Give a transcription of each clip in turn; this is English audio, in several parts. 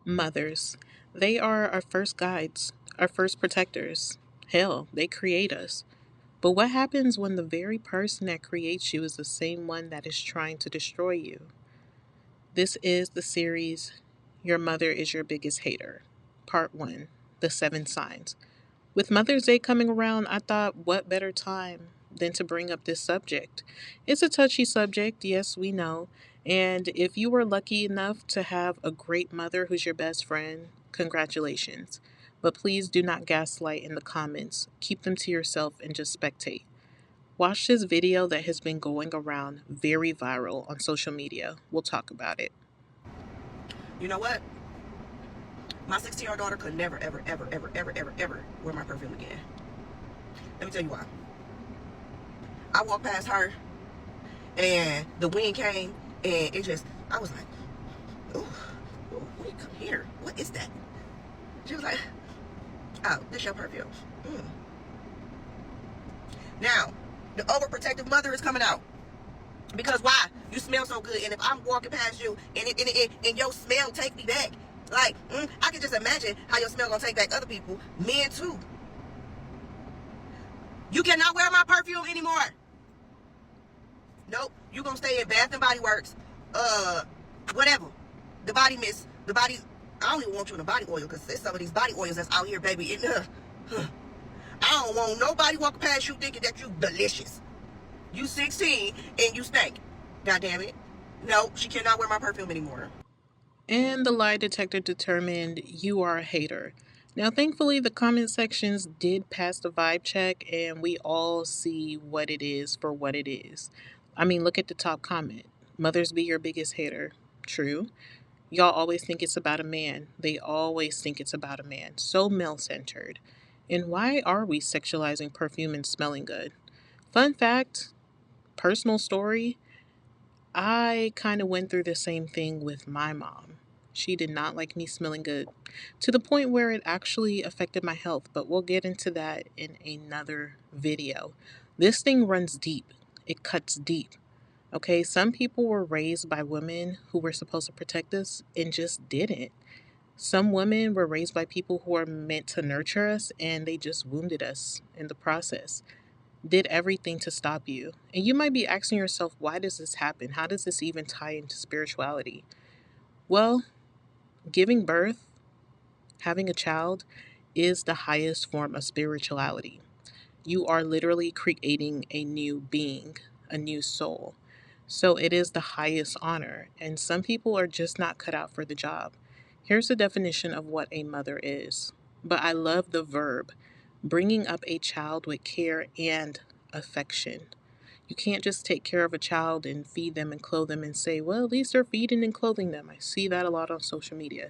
Mothers. They are our first guides, our first protectors. Hell, they create us. But what happens when the very person that creates you is the same one that is trying to destroy you? This is the series Your Mother is Your Biggest Hater, Part 1, The Seven Signs. With Mother's Day coming around, I thought, what better time than to bring up this subject? It's a touchy subject, yes, we know. And if you were lucky enough to have a great mother who's your best friend, congratulations. But please do not gaslight in the comments. Keep them to yourself and just spectate. Watch this video that has been going around very viral on social media. We'll talk about it. You know what? My 16-year-old daughter could never, ever, ever, ever, ever, ever, ever wear my perfume again. Let me tell you why. I walked past her, and the wind came, and I was like, ooh, wait, come here. What is that? She was like, oh, this your perfume. Mm. Now, the overprotective mother is coming out. Because why? You smell so good, and if I'm walking past you, and your smell take me back, like, I can just imagine how your smell gonna take back other people, men too. You cannot wear my perfume anymore. Nope. You gonna stay in Bath and Body Works, whatever. The body mist, the body. I don't even want you in the body oil because there's some of these body oils that's out here, baby. I don't want nobody walking past you thinking that you delicious. You 16 and you stink. God damn it. No, she cannot wear my perfume anymore. And the lie detector determined you are a hater. Now, thankfully, the comment sections did pass the vibe check, and we all see what it is for what it is. I mean, look at the top comment. Mothers be your biggest hater. True. Y'all always think it's about a man. They always think it's about a man. So male centered. And why are we sexualizing perfume and smelling good? Fun fact, personal story, I kind of went through the same thing with my mom. She did not like me smelling good to the point where it actually affected my health, but we'll get into that in another video. This thing runs deep, it cuts deep. Okay, some people were raised by women who were supposed to protect us and just didn't. Some women were raised by people who are meant to nurture us and they just wounded us in the process, did everything to stop you. And you might be asking yourself, why does this happen? How does this even tie into spirituality? Well, giving birth, having a child, is the highest form of spirituality. You are literally creating a new being, a new soul. So it is the highest honor, and some people are just not cut out for the job. Here's the definition of what a mother is. But I love the verb, bringing up a child with care and affection. You can't just take care of a child and feed them and clothe them and say, well, at least they're feeding and clothing them. I see that a lot on social media.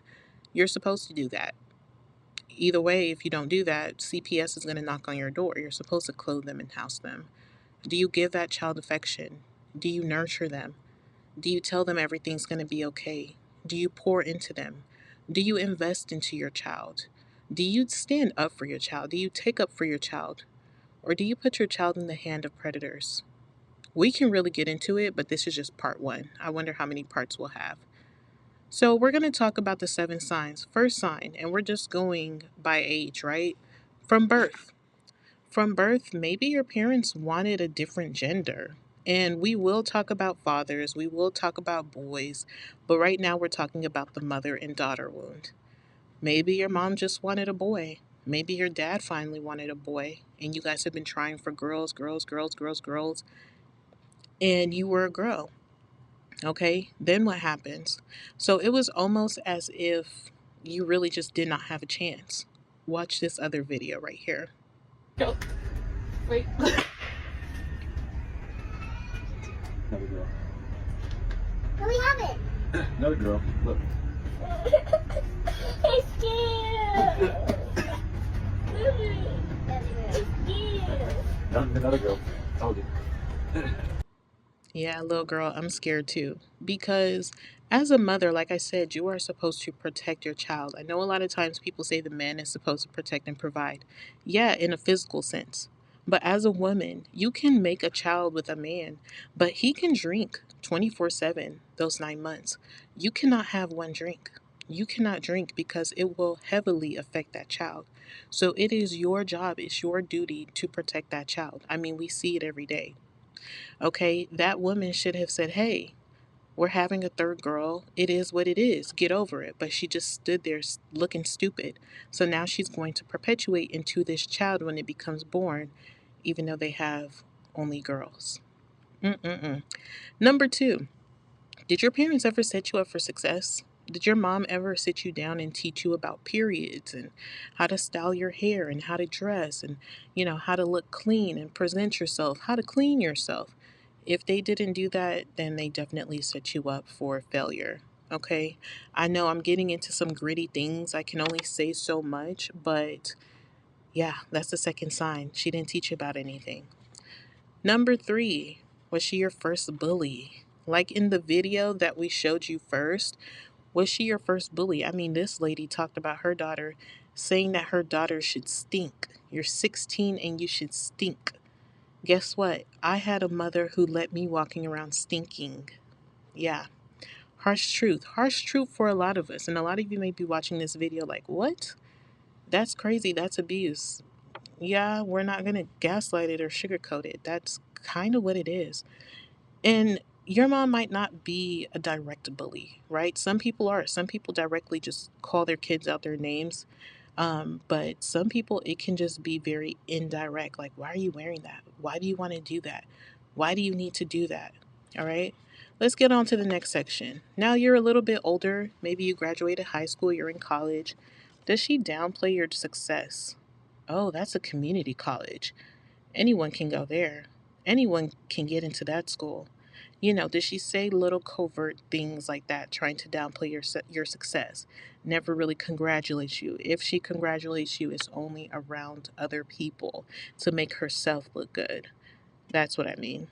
You're supposed to do that. Either way, if you don't do that, CPS is going to knock on your door. You're supposed to clothe them and house them. Do you give that child affection? Do you nurture them? Do you tell them everything's going to be okay? Do you pour into them? Do you invest into your child? Do you stand up for your child? Do you take up for your child? Or do you put your child in the hand of predators? We can really get into it, but this is just part 1. I wonder how many parts we'll have. So we're going to talk about the 7 signs. First sign, and we're just going by age, right? From birth. From birth, maybe your parents wanted a different gender. And we will talk about fathers, we will talk about boys, but right now we're talking about the mother and daughter wound. Maybe your mom just wanted a boy. Maybe your dad finally wanted a boy, and you guys have been trying for girls, girls, girls, girls, girls, and you were a girl. Okay, then what happens? So it was almost as if you really just did not have a chance. Watch this other video right here. Go. Wait. Another girl. Can we have it? Another girl. Look. It's cute. It's cute. Another girl. Told you. Yeah, little girl, I'm scared too. Because as a mother, like I said, you are supposed to protect your child. I know a lot of times people say the man is supposed to protect and provide. Yeah, in a physical sense. But as a woman, you can make a child with a man, but he can drink 24/7 those 9 months. You cannot have one drink. You cannot drink because it will heavily affect that child. So it is your job, it's your duty to protect that child. I mean, we see it every day. Okay, that woman should have said, hey, we're having a third girl. It is what it is. Get over it. But she just stood there looking stupid. So now she's going to perpetuate into this child when it becomes born, even though they have only girls. Mm-mm-mm. Number two, did your parents ever set you up for success? Did your mom ever sit you down and teach you about periods and how to style your hair and how to dress and, how to look clean and present yourself, how to clean yourself? If they didn't do that, then they definitely set you up for failure. Okay? I know I'm getting into some gritty things. I can only say so much, but yeah, that's the second sign. She didn't teach you about anything. Number three, was she your first bully? Like in the video that we showed you first, was she your first bully? I mean, this lady talked about her daughter, saying that her daughter should stink. You're 16 and you should stink. Guess what? I had a mother who let me walking around stinking. Yeah. Harsh truth. Harsh truth for a lot of us. And a lot of you may be watching this video like, what? That's crazy. That's abuse. Yeah, we're not going to gaslight it or sugarcoat it. That's kind of what it is. And your mom might not be a direct bully, right? Some people are. Some people directly just call their kids out their names. But some people, it can just be very indirect. Like, why are you wearing that? Why do you want to do that? Why do you need to do that? All right. Let's get on to the next section. Now you're a little bit older. Maybe you graduated high school, you're in college. Does she downplay your success? Oh, that's a community college. Anyone can go there. Anyone can get into that school. Does she say little covert things like that, trying to downplay your success? Never really congratulates you. If she congratulates you, it's only around other people to make herself look good. That's what I mean.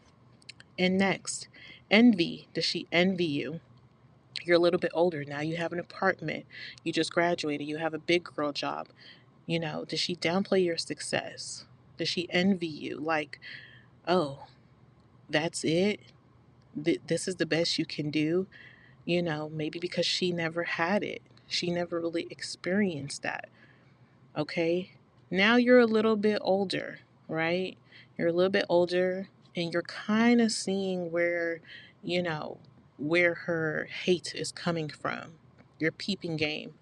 And next, envy. Does she envy you? You're a little bit older now. You have an apartment. You just graduated. You have a big girl job. Does she downplay your success? Does she envy you? Like, oh, that's it? This is the best you can do? Maybe because she never had it. She never really experienced that. Okay? Now you're a little bit older, right? You're a little bit older and you're kind of seeing you know, where her hate is coming from. Your peeping game.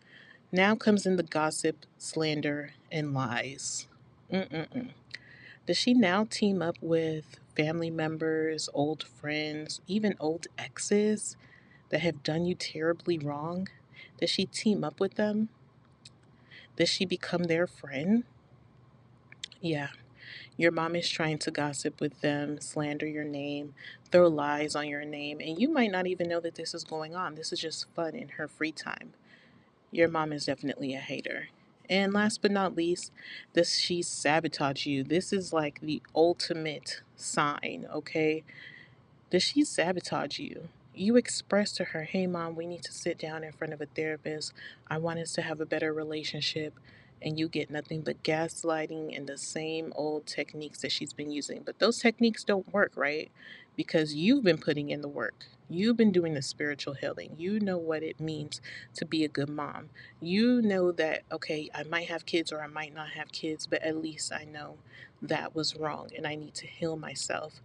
Now comes in the gossip, slander, and lies. Mm-mm-mm. Does she now team up with family members, old friends, even old exes that have done you terribly wrong? Does she team up with them? Does she become their friend? Yeah, your mom is trying to gossip with them, slander your name, throw lies on your name, and you might not even know that this is going on. This is just fun in her free time. Your mom is definitely a hater. And last but not least, does she sabotage you? This is like the ultimate sign, okay? Does she sabotage you? You express to her, hey mom, we need to sit down in front of a therapist. I want us to have a better relationship. And you get nothing but gaslighting and the same old techniques that she's been using. But those techniques don't work, right? Because you've been putting in the work. You've been doing the spiritual healing. You know what it means to be a good mom. You know that, okay, I might have kids or I might not have kids, but at least I know that was wrong and I need to heal myself.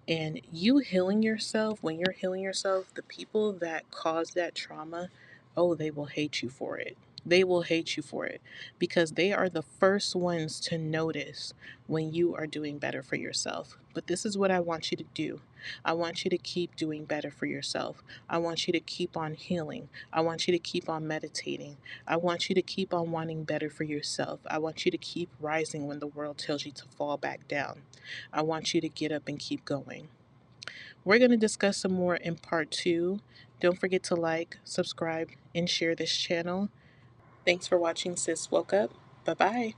And you healing yourself, when you're healing yourself, the people that cause that trauma, oh, they will hate you for it. They will hate you for it because they are the first ones to notice when you are doing better for yourself. But this is what I want you to do. I want you to keep doing better for yourself. I want you to keep on healing. I want you to keep on meditating. I want you to keep on wanting better for yourself. I want you to keep rising when the world tells you to fall back down. I want you to get up and keep going. We're going to discuss some more in part two. Don't forget to like, subscribe, and share this channel. Thanks for watching Sis Woke Up. Bye bye.